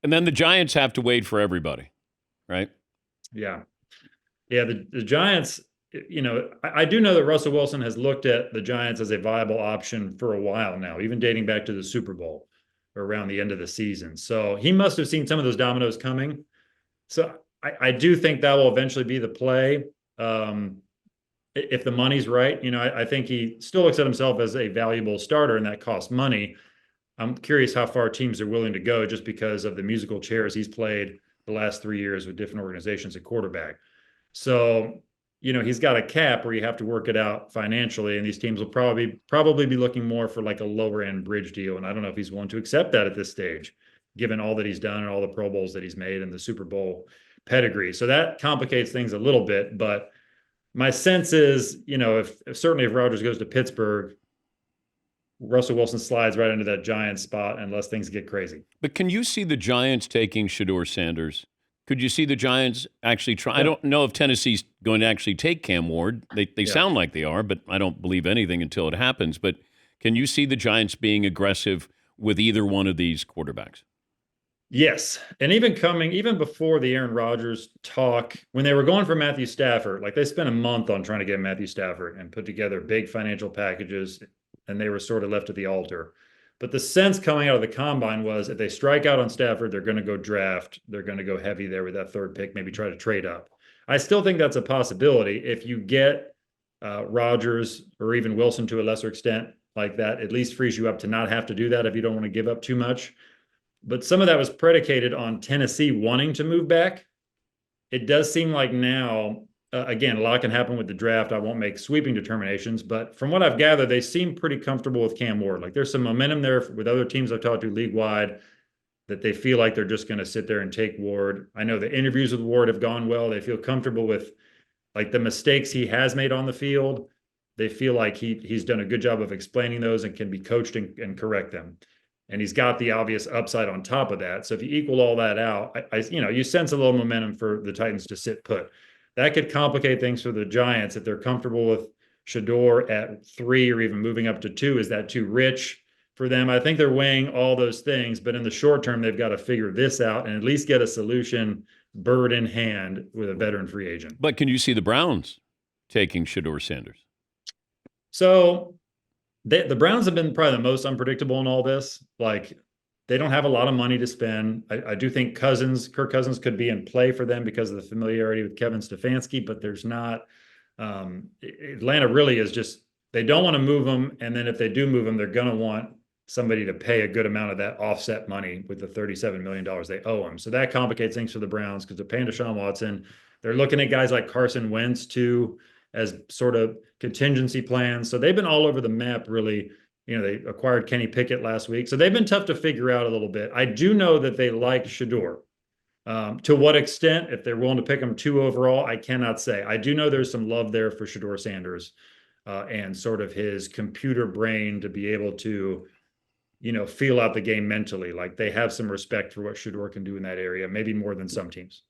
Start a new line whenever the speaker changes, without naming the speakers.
And then the Giants have to wait for everybody, right?
Yeah. Yeah, the Giants, I do know that Russell Wilson has looked at the Giants as a viable option for a while now, even dating back to the Super Bowl or around the end of the season. So he must have seen some of those dominoes coming. So I do think that will eventually be the play. If the money's right, I think he still looks at himself as a valuable starter, and that costs money. I'm curious how far teams are willing to go just because of the musical chairs he's played the last 3 years with different organizations at quarterback. So, he's got a cap where you have to work it out financially, and these teams will probably be looking more for like a lower end bridge deal. And I don't know if he's willing to accept that at this stage, given all that he's done and all the Pro Bowls that he's made and the Super Bowl pedigree. So that complicates things a little bit. But my sense is, if certainly if Rodgers goes to Pittsburgh, Russell Wilson slides right into that Giants spot unless things get crazy.
But can you see the Giants taking Shedeur Sanders? Could you see the Giants actually try? I
Yeah.
don't know if Tennessee's going to actually take Cam Ward. They
Yeah.
sound like they are, but I don't believe anything until it happens. But can you see the Giants being aggressive with either one of these quarterbacks?
Yes. And even before the Aaron Rodgers talk, when they were going for Matthew Stafford, like they spent a month on trying to get Matthew Stafford and put together big financial packages, and they were sort of left at the altar. But the sense coming out of the combine was if they strike out on Stafford, they're going to go draft. They're going to go heavy there with that third pick, maybe try to trade up. I still think that's a possibility. If you get Rodgers or even Wilson to a lesser extent like that, at least frees you up to not have to do that if you don't want to give up too much. But some of that was predicated on Tennessee wanting to move back. It does seem like now, again, a lot can happen with the draft. I won't make sweeping determinations, but from what I've gathered, they seem pretty comfortable with Cam Ward. Like there's some momentum there with other teams I've talked to league wide that they feel like they're just going to sit there and take Ward. I know the interviews with Ward have gone well. They feel comfortable with like the mistakes he has made on the field. They feel like he's done a good job of explaining those and can be coached and correct them. And he's got the obvious upside on top of that. So if you equal all that out, you sense a little momentum for the Titans to sit put. That could complicate things for the Giants if they're comfortable with Shedeur at 3 or even moving up to 2. Is that too rich for them? I think they're weighing all those things, but in the short term, they've got to figure this out and at least get a solution bird in hand with a veteran free agent.
But can you see the Browns taking Shedeur Sanders?
So the Browns have been probably the most unpredictable in all this. Like they don't have a lot of money to spend. I do think Kirk Cousins could be in play for them because of the familiarity with Kevin Stefanski, but there's not. Atlanta really is just, they don't want to move them. And then if they do move them, they're going to want somebody to pay a good amount of that offset money with the $37 million they owe them. So that complicates things for the Browns because they're paying Deshaun Watson. They're looking at guys like Carson Wentz too as sort of contingency plans. So they've been all over the map, really. They acquired Kenny Pickett last week. So they've been tough to figure out a little bit. I do know that they like Shedeur. To what extent, if they're willing to pick him 2 overall, I cannot say. I do know there's some love there for Shedeur Sanders and sort of his computer brain to be able to, feel out the game mentally. Like they have some respect for what Shedeur can do in that area, maybe more than some teams.